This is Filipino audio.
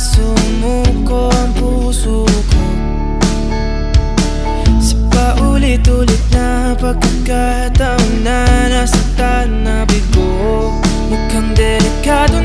sumuko ang puso ko sa paulit-ulit na pagkakataon na nasaktan na bigo. Mukhang delikado